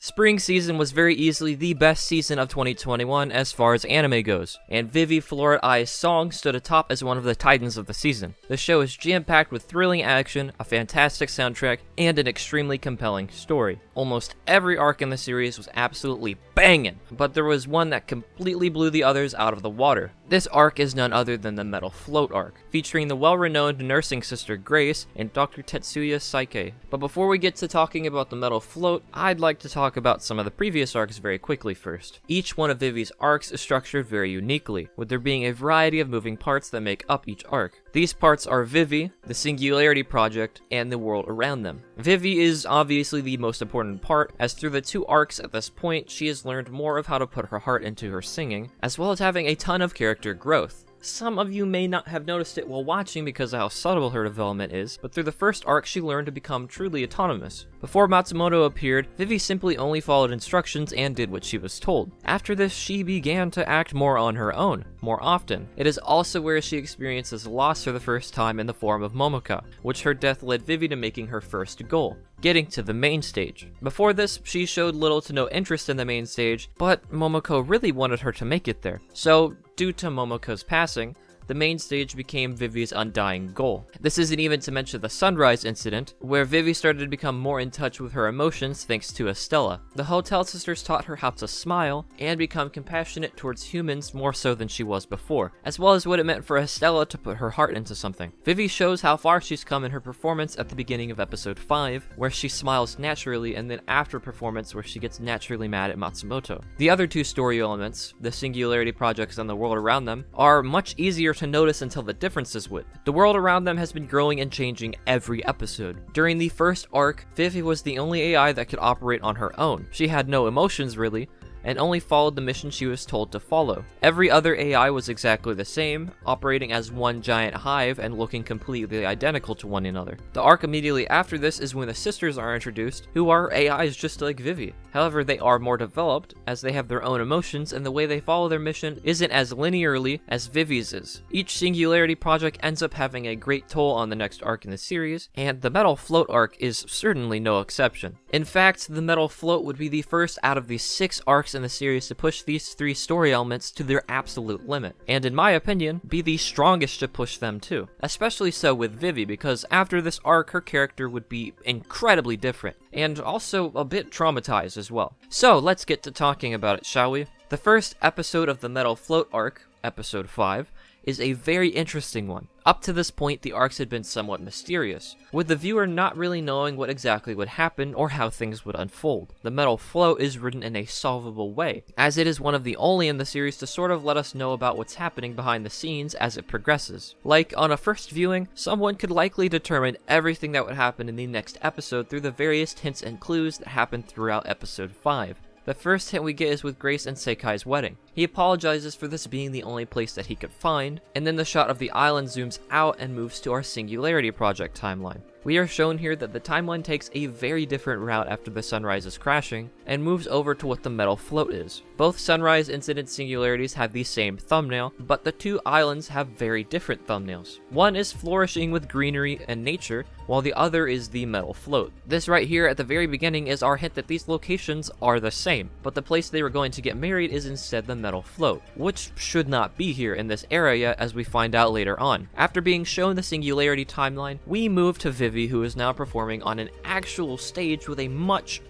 Spring season was very easily the best season of 2021 as far as anime goes, and Vivy Fluorite's song stood atop as one of the titans of the season. The show is jam-packed with thrilling action, a fantastic soundtrack, and an extremely compelling story. Almost every arc in the series was absolutely banging, but there was one that completely blew the others out of the water. This arc is none other than the Metal Float arc, featuring the well-renowned nursing sister Grace and Dr. Tetsuya Saeki. But before we get to talking about the Metal Float, I'd like to talk about some of the previous arcs very quickly first. Each one of Vivy's arcs is structured very uniquely, with there being a variety of moving parts that make up each arc. These parts are Vivy, the Singularity Project, and the world around them. Vivy is obviously the most important part, as through the two arcs at this point, she has learned more of how to put her heart into her singing, as well as having a ton of character growth. Some of you may not have noticed it while watching because of how subtle her development is, but through the first arc she learned to become truly autonomous. Before Matsumoto appeared, Vivy simply only followed instructions and did what she was told. After this, she began to act more on her own, more often. It is also where she experiences loss for the first time in the form of Momoka, which her death led Vivy to making her first goal, getting to the main stage. Before this, she showed little to no interest in the main stage, but Momoko really wanted her to make it there. So, due to Momoko's passing, the main stage became Vivy's undying goal. This isn't even to mention the Sunrise incident, where Vivy started to become more in touch with her emotions thanks to Estella. The Hotel Sisters taught her how to smile and become compassionate towards humans more so than she was before, as well as what it meant for Estella to put her heart into something. Vivy shows how far she's come in her performance at the beginning of episode 5, where she smiles naturally, and then after performance where she gets naturally mad at Matsumoto. The other two story elements, the Singularity Projects and the world around them, are much easier to notice until the differences with. The world around them has been growing and changing every episode. During the first arc, Vivy was the only AI that could operate on her own. She had no emotions really, and only followed the mission she was told to follow. Every other AI was exactly the same, operating as one giant hive and looking completely identical to one another. The arc immediately after this is when the sisters are introduced, who are AIs just like Vivy. However, they are more developed, as they have their own emotions, and the way they follow their mission isn't as linearly as Vivy's is. Each Singularity Project ends up having a great toll on the next arc in the series, and the Metal Float arc is certainly no exception. In fact, the Metal Float would be the first out of the 6 arcs in the series to push these 3 story elements to their absolute limit, and in my opinion, be the strongest to push them too. Especially so with Vivy, because after this arc, her character would be incredibly different, and also a bit traumatized as well. So let's get to talking about it, shall we? The first episode of the Metal Float arc, episode 5, is a very interesting one. Up to this point, the arcs had been somewhat mysterious, with the viewer not really knowing what exactly would happen or how things would unfold. The Metal Float is written in a solvable way, as it is one of the only in the series to sort of let us know about what's happening behind the scenes as it progresses. Like, on a first viewing, someone could likely determine everything that would happen in the next episode through the various hints and clues that happen throughout episode 5. The first hint we get is with Grace and Saekai's wedding. He apologizes for this being the only place that he could find, and then the shot of the island zooms out and moves to our Singularity Project timeline. We are shown here that the timeline takes a very different route after the Sunrise is crashing, and moves over to what the Metal Float is. Both Sunrise Incident Singularities have the same thumbnail, but the two islands have very different thumbnails. One is flourishing with greenery and nature, while the other is the Metal Float. This right here at the very beginning is our hint that these locations are the same, but the place they were going to get married is instead the Metal Float, which should not be here in this area as we find out later on. After being shown the Singularity timeline, we move to Vivy, who is now performing on an actual stage with a much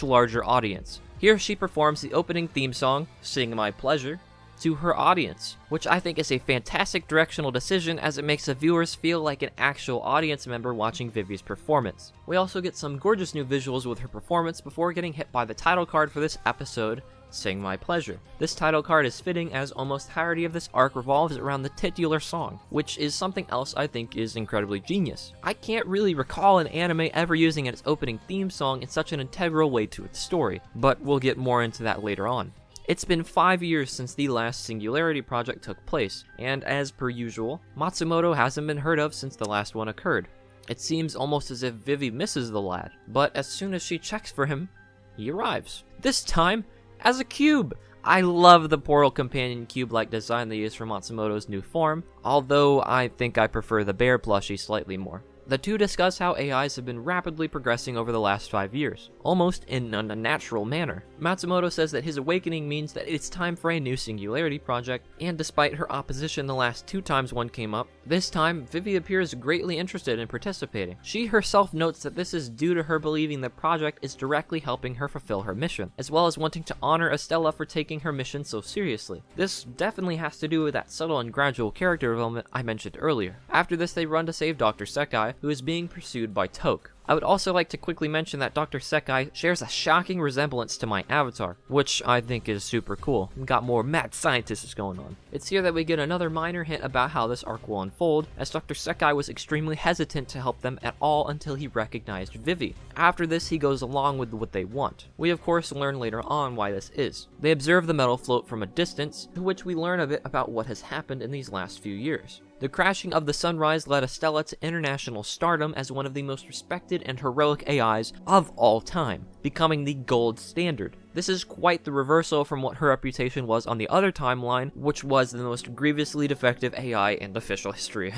larger audience. Here she performs the opening theme song, Sing My Pleasure, to her audience, which I think is a fantastic directional decision as it makes the viewers feel like an actual audience member watching Vivy's performance. We also get some gorgeous new visuals with her performance before getting hit by the title card for this episode, Sing My Pleasure. This title card is fitting as almost entirety of this arc revolves around the titular song, which is something else I think is incredibly genius. I can't really recall an anime ever using its opening theme song in such an integral way to its story, but we'll get more into that later on. It's been 5 years since the last Singularity Project took place, and as per usual, Matsumoto hasn't been heard of since the last one occurred. It seems almost as if Vivy misses the lad, but as soon as she checks for him, he arrives. This time, as a cube! I love the Portal Companion cube-like design they use for Matsumoto's new form, although I think I prefer the bear plushie slightly more. The two discuss how AIs have been rapidly progressing over the last 5 years, almost in an unnatural manner. Matsumoto says that his awakening means that it's time for a new singularity project, and despite her opposition the last 2 times one came up, this time Vivy appears greatly interested in participating. She herself notes that this is due to her believing the project is directly helping her fulfill her mission, as well as wanting to honor Estella for taking her mission so seriously. This definitely has to do with that subtle and gradual character development I mentioned earlier. After this, they run to save Dr. Saeki, who is being pursued by Toke. I would also like to quickly mention that Dr. Saeki shares a shocking resemblance to my avatar, which I think is super cool. We've got more mad scientists going on. It's here that we get another minor hint about how this arc will unfold, as Dr. Saeki was extremely hesitant to help them at all until he recognized Vivy. After this, he goes along with what they want. We of course learn later on why this is. They observe the metal float from a distance, to which we learn a bit about what has happened in these last few years. The crashing of the sunrise led Estella to international stardom as one of the most respected and heroic AIs of all time, becoming the gold standard. This is quite the reversal from what her reputation was on the other timeline, which was the most grievously defective AI in official history.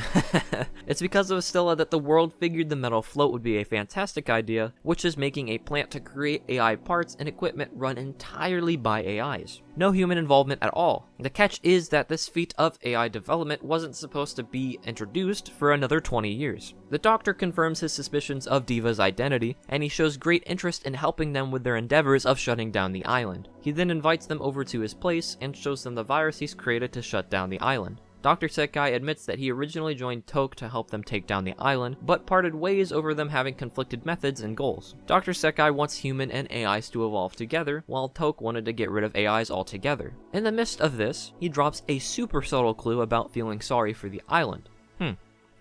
It's because of Estella that the world figured the metal float would be a fantastic idea, which is making a plant to create AI parts and equipment run entirely by AIs. No human involvement at all. The catch is that this feat of AI development wasn't supposed to be introduced for another 20 years. The Doctor confirms his suspicions of Diva's identity, and he shows great interest in helping them with their endeavors of shutting down the island. He then invites them over to his place and shows them the virus he's created to shut down the island. Dr. Saeki admits that he originally joined Toke to help them take down the island, but parted ways over them having conflicted methods and goals. Dr. Saeki wants human and AIs to evolve together, while Toke wanted to get rid of AIs altogether. In the midst of this, he drops a super subtle clue about feeling sorry for the island.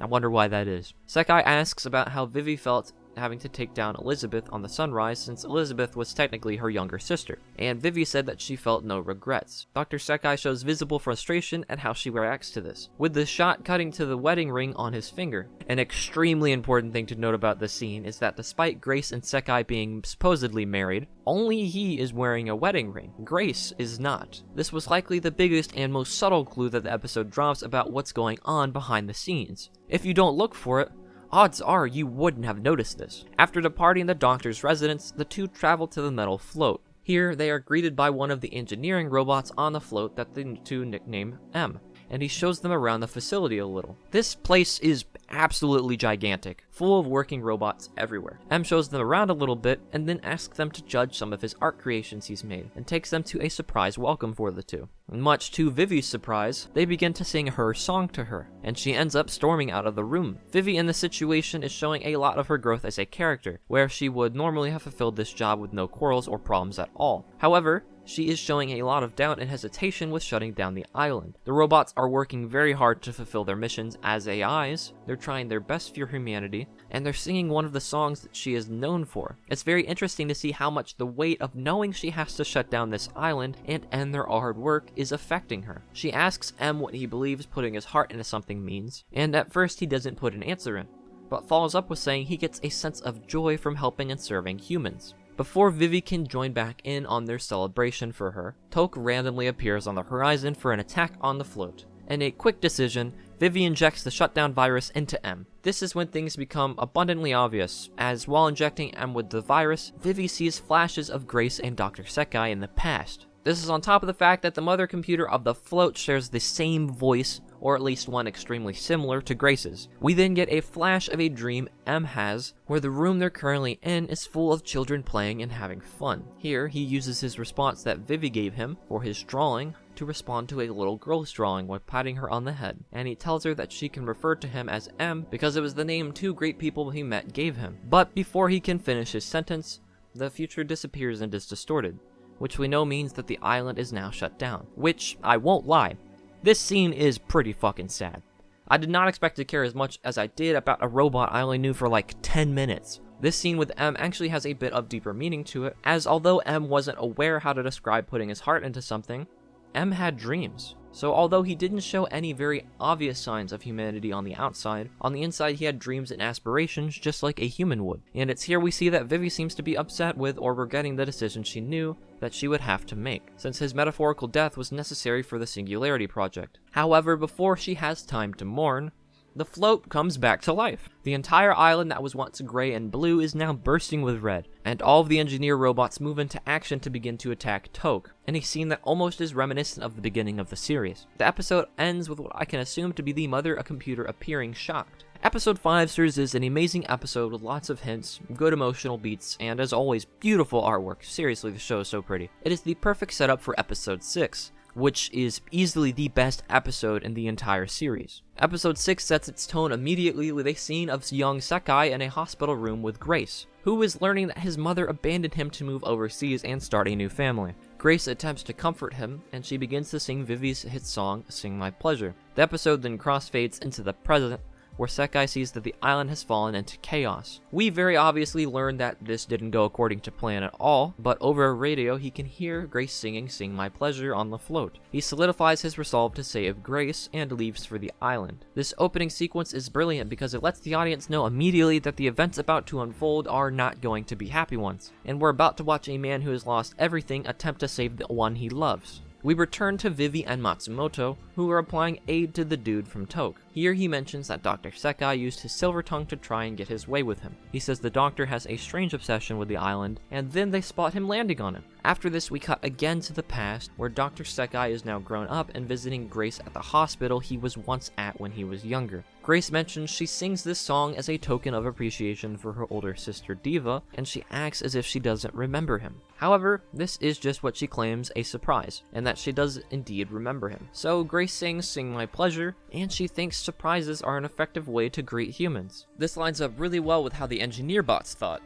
I wonder why that is. Saeki asks about how Vivy felt having to take down Elizabeth on the sunrise, since Elizabeth was technically her younger sister, and Vivy said that she felt no regrets. Dr. Saeki shows visible frustration at how she reacts to this, with the shot cutting to the wedding ring on his finger. An extremely important thing to note about this scene is that despite Grace and Saeki being supposedly married, only he is wearing a wedding ring. Grace is not. This was likely the biggest and most subtle clue that the episode drops about what's going on behind the scenes. If you don't look for it, odds are you wouldn't have noticed this. After departing the Doctor's residence, the two travel to the metal float. Here, they are greeted by one of the engineering robots on the float that the two nickname M, and he shows them around the facility a little. This place is absolutely gigantic, full of working robots everywhere. M shows them around a little bit, and then asks them to judge some of his art creations he's made, and takes them to a surprise welcome for the two. Much to Vivy's surprise, they begin to sing her song to her, and she ends up storming out of the room. Vivy in this situation is showing a lot of her growth as a character, where she would normally have fulfilled this job with no quarrels or problems at all. However, she is showing a lot of doubt and hesitation with shutting down the island. The robots are working very hard to fulfill their missions as AIs, they're trying their best for humanity, and they're singing one of the songs that she is known for. It's very interesting to see how much the weight of knowing she has to shut down this island and end their hard work is affecting her. She asks M what he believes putting his heart into something means, and at first he doesn't put an answer in, but follows up with saying he gets a sense of joy from helping and serving humans. Before Vivy can join back in on their celebration for her, Toke randomly appears on the horizon for an attack on the float. In a quick decision, Vivy injects the shutdown virus into M. This is when things become abundantly obvious, as while injecting M with the virus, Vivy sees flashes of Grace and Dr. Saeki in the past. This is on top of the fact that the mother computer of the float shares the same voice, or at least one extremely similar to Grace's. We then get a flash of a dream M has, where the room they're currently in is full of children playing and having fun. Here, he uses his response that Vivy gave him for his drawing to respond to a little girl's drawing while patting her on the head, and he tells her that she can refer to him as M because it was the name two great people he met gave him. But before he can finish his sentence, the future disappears and is distorted, which we know means that the island is now shut down. Which, I won't lie, this scene is pretty fucking sad. I did not expect to care as much as I did about a robot I only knew for like 10 minutes. This scene with M actually has a bit of deeper meaning to it, as although M wasn't aware how to describe putting his heart into something, M had dreams. So although he didn't show any very obvious signs of humanity on the outside, on the inside he had dreams and aspirations just like a human would. And it's here we see that Vivy seems to be upset with or regretting the decision she knew that she would have to make, since his metaphorical death was necessary for the Singularity Project. However, before she has time to mourn, The float comes back to life. The entire island that was once gray and blue is now bursting with red, and all of the engineer robots move into action to begin to attack Toke, in a scene that almost is reminiscent of the beginning of the series. The episode ends with what I can assume to be the mother a computer appearing shocked. Episode 5 serves as an amazing episode with lots of hints, good emotional beats, and as always, beautiful artwork. Seriously, the show is so pretty. It is the perfect setup for episode 6, which is easily the best episode in the entire series. Episode 6 sets its tone immediately with a scene of young Saeki in a hospital room with Grace, who is learning that his mother abandoned him to move overseas and start a new family. Grace attempts to comfort him, and she begins to sing Vivy's hit song, Sing My Pleasure. The episode then crossfades into the present, where Saeki sees that the island has fallen into chaos. We very obviously learn that this didn't go according to plan at all, but over a radio he can hear Grace singing Sing My Pleasure on the float. He solidifies his resolve to save Grace and leaves for the island. This opening sequence is brilliant because it lets the audience know immediately that the events about to unfold are not going to be happy ones, and we're about to watch a man who has lost everything attempt to save the one he loves. We return to Vivy and Matsumoto, who are applying aid to the dude from Toke. Here he mentions that Dr. Saeki used his silver tongue to try and get his way with him. He says the doctor has a strange obsession with the island, and then they spot him landing on it. After this, we cut again to the past, where Dr. Saeki is now grown up and visiting Grace at the hospital he was once at when he was younger. Grace mentions she sings this song as a token of appreciation for her older sister Diva, and she acts as if she doesn't remember him. However, this is just what she claims a surprise, and that she does indeed remember him. So Grace sings Sing My Pleasure, and she thinks surprises are an effective way to greet humans. This lines up really well with how the engineer bots thought,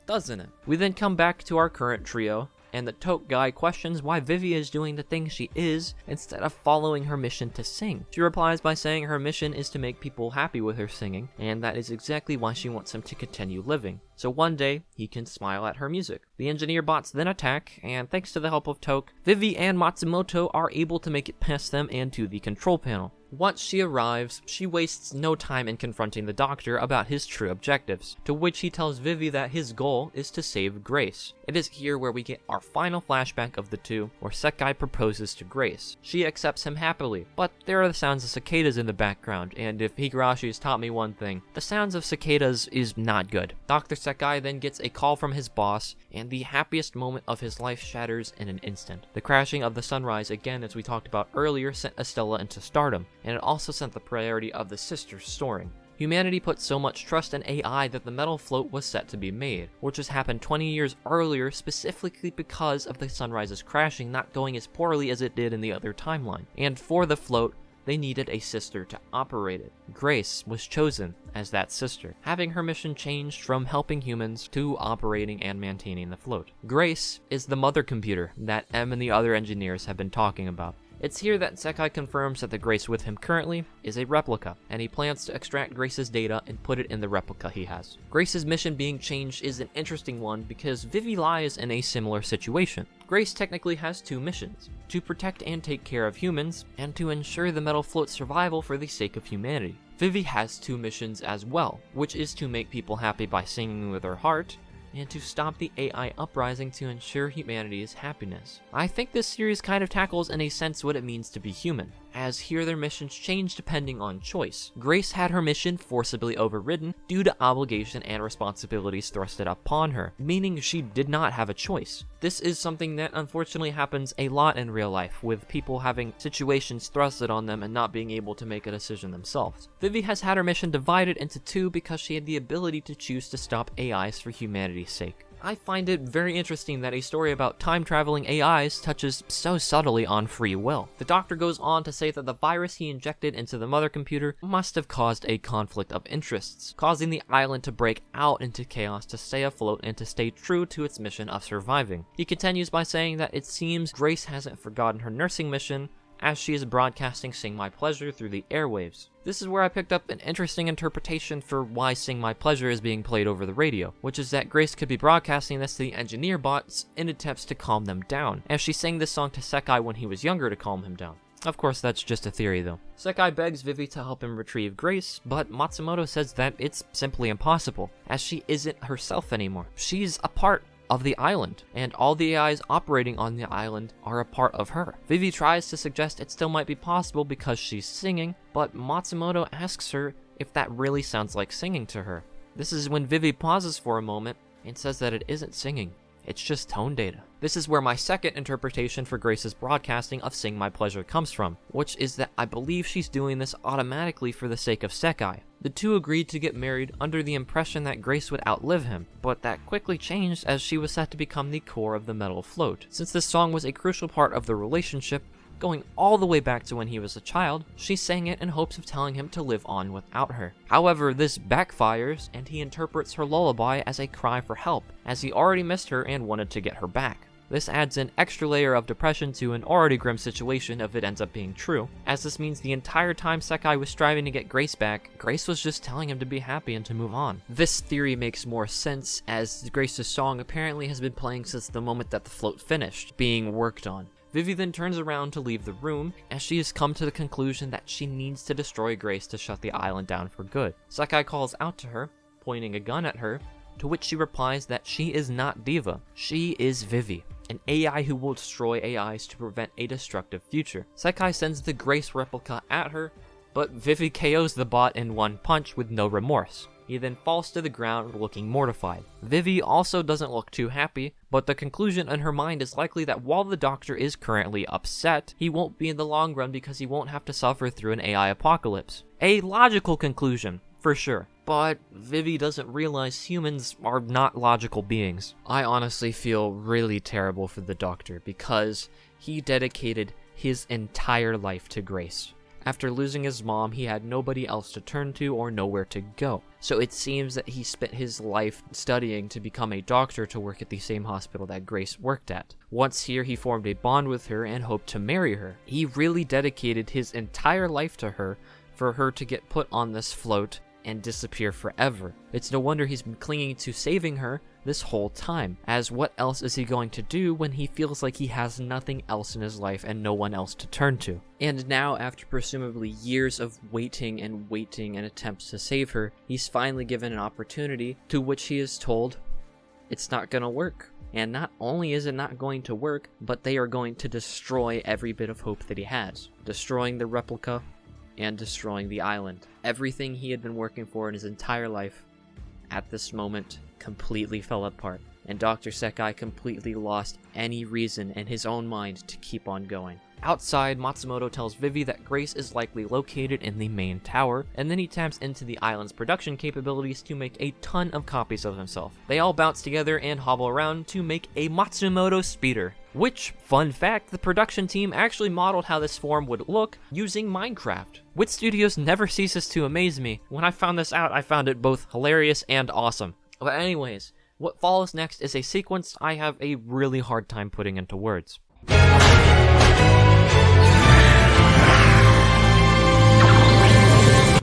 doesn't it? We then come back to our current trio, and the Toke guy questions why Vivy is doing the thing she is instead of following her mission to sing. She replies by saying her mission is to make people happy with her singing, and that is exactly why she wants him to continue living. So one day, he can smile at her music. The engineer bots then attack, and thanks to the help of Toke, Vivy and Matsumoto are able to make it past them and to the control panel. Once she arrives, she wastes no time in confronting the doctor about his true objectives, to which he tells Vivy that his goal is to save Grace. It is here where we get our final flashback of the two, where Saeki proposes to Grace. She accepts him happily, but there are the sounds of cicadas in the background, and if Higurashi has taught me one thing, the sounds of cicadas is not good. Dr. Saeki then gets a call from his boss, and the happiest moment of his life shatters in an instant. The crashing of the sunrise, again as we talked about earlier, sent Estella into stardom, and it also sent the priority of the sisters soaring. Humanity put so much trust in AI that the metal float was set to be made, which has happened 20 years earlier specifically because of the sunrise's crashing not going as poorly as it did in the other timeline. And for the float, they needed a sister to operate it. Grace was chosen as that sister, having her mission changed from helping humans to operating and maintaining the float. Grace is the mother computer that M and the other engineers have been talking about. It's here that Saeki confirms that the Grace with him currently is a replica, and he plans to extract Grace's data and put it in the replica he has. Grace's mission being changed is an interesting one because Vivy lies in a similar situation. Grace technically has two missions: to protect and take care of humans, and to ensure the metal float's survival for the sake of humanity. Vivy has two missions as well, which is to make people happy by singing with her heart, and to stop the AI uprising to ensure humanity's happiness. I think this series kind of tackles in a sense what it means to be human, as here their missions change depending on choice. Grace had her mission forcibly overridden due to obligation and responsibilities thrusted upon her, meaning she did not have a choice. This is something that unfortunately happens a lot in real life, with people having situations thrusted on them and not being able to make a decision themselves. Vivy has had her mission divided into two because she had the ability to choose to stop AIs for humanity's sake. I find it very interesting that a story about time-traveling AIs touches so subtly on free will. The doctor goes on to say that the virus he injected into the mother computer must have caused a conflict of interests, causing the island to break out into chaos to stay afloat and to stay true to its mission of surviving. He continues by saying that it seems Grace hasn't forgotten her nursing mission, as she is broadcasting Sing My Pleasure through the airwaves. This is where I picked up an interesting interpretation for why Sing My Pleasure is being played over the radio, which is that Grace could be broadcasting this to the engineer bots in attempts to calm them down, as she sang this song to Saeki when he was younger to calm him down. Of course, that's just a theory though. Saeki begs Vivy to help him retrieve Grace, but Matsumoto says that it's simply impossible, as she isn't herself anymore. She's a part of the island, and all the AIs operating on the island are a part of her. Vivy tries to suggest it still might be possible because she's singing, but Matsumoto asks her if that really sounds like singing to her. This is when Vivy pauses for a moment and says that it isn't singing, it's just tone data. This is where my second interpretation for Grace's broadcasting of Sing My Pleasure comes from, which is that I believe she's doing this automatically for the sake of Saeki. The two agreed to get married under the impression that Grace would outlive him, but that quickly changed as she was set to become the core of the metal float. Since this song was a crucial part of the relationship, going all the way back to when he was a child, she sang it in hopes of telling him to live on without her. However, this backfires, and he interprets her lullaby as a cry for help, as he already missed her and wanted to get her back. This adds an extra layer of depression to an already grim situation if it ends up being true, as this means the entire time Saeki was striving to get Grace back, Grace was just telling him to be happy and to move on. This theory makes more sense, as Grace's song apparently has been playing since the moment that the float finished, being worked on. Vivy then turns around to leave the room, as she has come to the conclusion that she needs to destroy Grace to shut the island down for good. Saeki calls out to her, pointing a gun at her, to which she replies that she is not Diva, she is Vivy, an AI who will destroy AIs to prevent a destructive future. Saeki sends the Grace replica at her, but Vivy KOs the bot in one punch with no remorse. He then falls to the ground looking mortified. Vivy also doesn't look too happy, but the conclusion in her mind is likely that while the doctor is currently upset, he won't be in the long run because he won't have to suffer through an AI apocalypse. A logical conclusion, for sure. But Vivy doesn't realize humans are not logical beings. I honestly feel really terrible for the doctor because he dedicated his entire life to Grace. After losing his mom, he had nobody else to turn to or nowhere to go. So it seems that he spent his life studying to become a doctor to work at the same hospital that Grace worked at. Once here, he formed a bond with her and hoped to marry her. He really dedicated his entire life to her for her to get put on this float and disappear forever. It's no wonder he's been clinging to saving her this whole time, as what else is he going to do when he feels like he has nothing else in his life and no one else to turn to? And now, after presumably years of waiting and attempts to save her, he's finally given an opportunity to which he is told it's not gonna work. And not only is it not going to work, but they are going to destroy every bit of hope that he has, destroying the replica and destroying the island. Everything he had been working for in his entire life, at this moment, completely fell apart, and Dr. Saeki completely lost any reason in his own mind to keep on going. Outside, Matsumoto tells Vivy that Grace is likely located in the main tower, and then he taps into the island's production capabilities to make a ton of copies of himself. They all bounce together and hobble around to make a Matsumoto speeder. Which, fun fact, the production team actually modeled how this form would look using Minecraft. Wit Studios never ceases to amaze me. When I found this out, I found it both hilarious and awesome. But anyways, what follows next is a sequence I have a really hard time putting into words.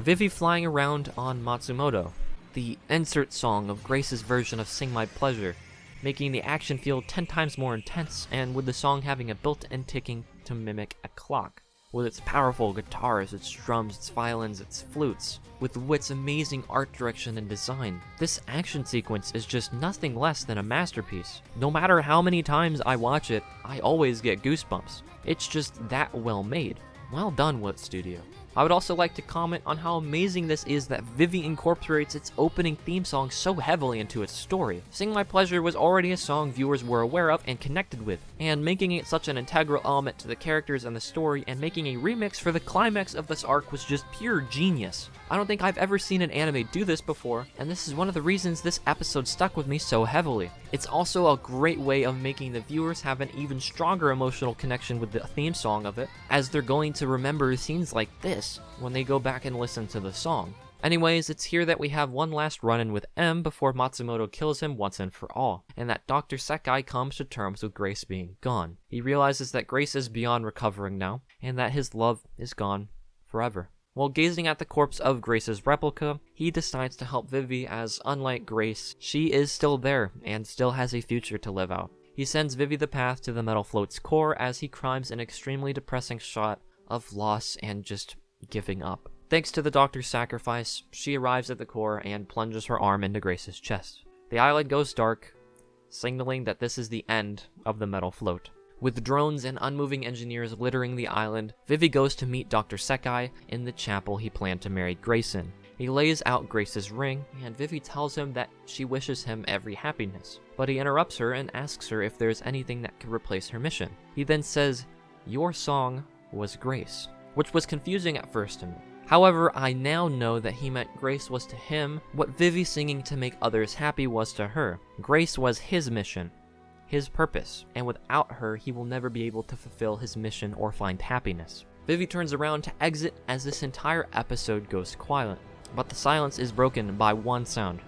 Vivy flying around on Matsumoto, the insert song of Grace's version of Sing My Pleasure, making the action feel 10 times more intense, and with the song having a built-in ticking to mimic a clock. With its powerful guitars, its drums, its violins, its flutes, with Wit's amazing art direction and design, this action sequence is just nothing less than a masterpiece. No matter how many times I watch it, I always get goosebumps. It's just that well made. Well done, Wit Studio. I would also like to comment on how amazing this is that Vivy incorporates its opening theme song so heavily into its story. Sing My Pleasure was already a song viewers were aware of and connected with, and making it such an integral element to the characters and the story and making a remix for the climax of this arc was just pure genius. I don't think I've ever seen an anime do this before, and this is one of the reasons this episode stuck with me so heavily. It's also a great way of making the viewers have an even stronger emotional connection with the theme song of it, as they're going to remember scenes like this when they go back and listen to the song. Anyways, it's here that we have one last run-in with M before Matsumoto kills him once and for all, and that Dr. Saeki comes to terms with Grace being gone. He realizes that Grace is beyond recovering now, and that his love is gone forever. While gazing at the corpse of Grace's replica, he decides to help Vivy as, unlike Grace, she is still there and still has a future to live out. He sends Vivy the path to the metal float's core as he crimes an extremely depressing shot of loss and just giving up. Thanks to the doctor's sacrifice, she arrives at the core and plunges her arm into Grace's chest. The island goes dark, signaling that this is the end of the metal float. With drones and unmoving engineers littering the island, Vivy goes to meet Dr. Saeki in the chapel he planned to marry Grace in. He lays out Grace's ring, and Vivy tells him that she wishes him every happiness, but he interrupts her and asks her if there's anything that could replace her mission. He then says, "Your song was Grace," which was confusing at first to me. However, I now know that he meant Grace was to him what Vivy singing to make others happy was to her. Grace was his mission, his purpose, and without her, he will never be able to fulfill his mission or find happiness. Vivy turns around to exit as this entire episode goes quiet, but the silence is broken by one sound.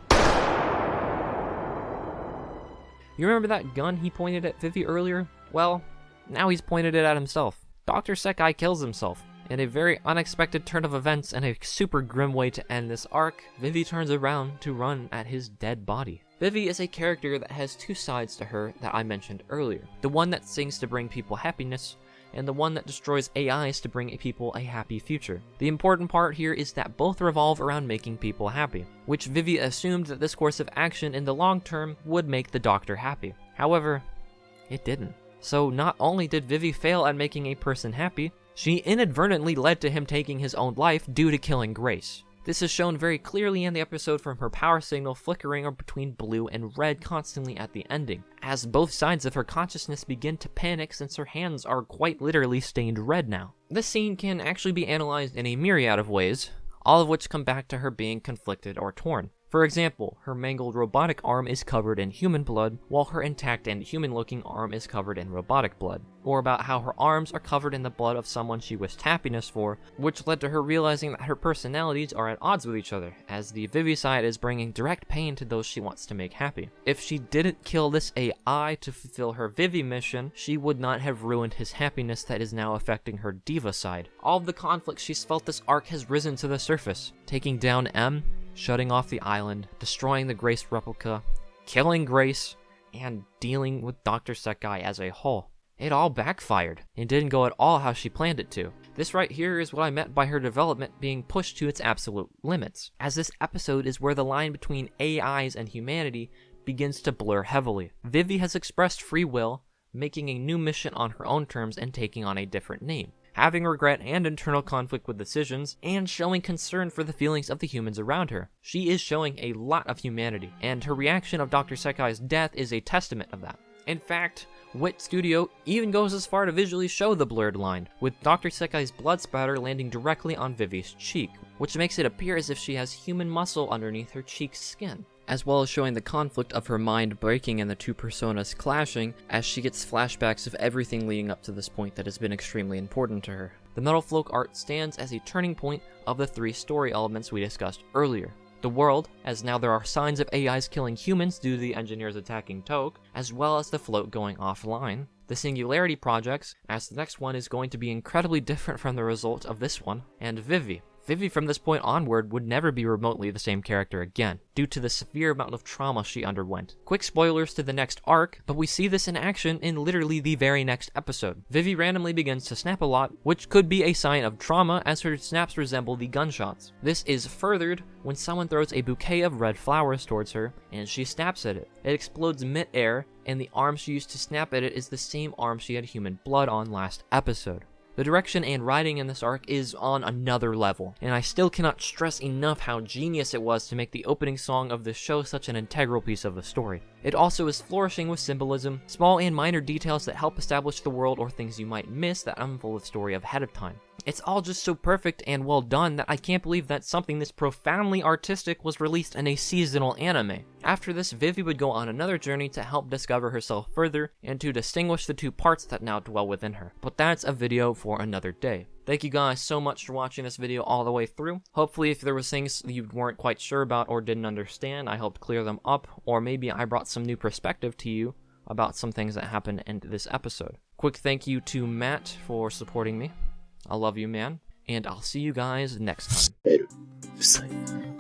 You remember that gun he pointed at Vivy earlier? Well, now he's pointed it at himself. Dr. Saeki kills himself. In a very unexpected turn of events and a super grim way to end this arc, Vivy turns around to run at his dead body. Vivy is a character that has two sides to her that I mentioned earlier. The one that sings to bring people happiness, and the one that destroys AIs to bring people a happy future. The important part here is that both revolve around making people happy, which Vivy assumed that this course of action in the long term would make the Doctor happy. However, it didn't. So not only did Vivy fail at making a person happy, she inadvertently led to him taking his own life due to killing Grace. This is shown very clearly in the episode from her power signal flickering between blue and red constantly at the ending, as both sides of her consciousness begin to panic since her hands are quite literally stained red now. This scene can actually be analyzed in a myriad of ways, all of which come back to her being conflicted or torn. For example, her mangled robotic arm is covered in human blood, while her intact and human-looking arm is covered in robotic blood. Or about how her arms are covered in the blood of someone she wished happiness for, which led to her realizing that her personalities are at odds with each other, as the Vivy side is bringing direct pain to those she wants to make happy. If she didn't kill this AI to fulfill her Vivy mission, she would not have ruined his happiness that is now affecting her diva side. All of the conflicts she's felt this arc has risen to the surface, taking down M, shutting off the island, destroying the Grace replica, killing Grace, and dealing with Dr. Saeki as a whole. It all backfired, and didn't go at all how she planned it to. This right here is what I meant by her development being pushed to its absolute limits, as this episode is where the line between AIs and humanity begins to blur heavily. Vivy has expressed free will, making a new mission on her own terms and taking on a different name, having regret and internal conflict with decisions, and showing concern for the feelings of the humans around her. She is showing a lot of humanity, and her reaction of Dr. Sekai's death is a testament of that. In fact, Wit Studio even goes as far to visually show the blurred line, with Dr. Sekai's blood spatter landing directly on Vivy's cheek, which makes it appear as if she has human muscle underneath her cheek skin, as well as showing the conflict of her mind breaking and the two personas clashing as she gets flashbacks of everything leading up to this point that has been extremely important to her. The Metal Float art stands as a turning point of the three story elements we discussed earlier. The world, as now there are signs of AIs killing humans due to the engineers attacking Toke, as well as the float going offline. The Singularity projects, as the next one is going to be incredibly different from the result of this one, and Vivy. Vivy from this point onward would never be remotely the same character again, due to the severe amount of trauma she underwent. Quick spoilers to the next arc, but we see this in action in literally the very next episode. Vivy randomly begins to snap a lot, which could be a sign of trauma as her snaps resemble the gunshots. This is furthered when someone throws a bouquet of red flowers towards her, and she snaps at it. It explodes mid-air, and the arm she used to snap at it is the same arm she had human blood on last episode. The direction and writing in this arc is on another level, and I still cannot stress enough how genius it was to make the opening song of this show such an integral piece of the story. It also is flourishing with symbolism, small and minor details that help establish the world or things you might miss that unfold the story ahead of time. It's all just so perfect and well done that I can't believe that something this profoundly artistic was released in a seasonal anime. After this, Vivy would go on another journey to help discover herself further and to distinguish the two parts that now dwell within her. But that's a video for another day. Thank you guys so much for watching this video all the way through. Hopefully if there was things you weren't quite sure about or didn't understand, I helped clear them up, or maybe I brought some new perspective to you about some things that happened in this episode. Quick thank you to Matt for supporting me. I love you, man, and I'll see you guys next time.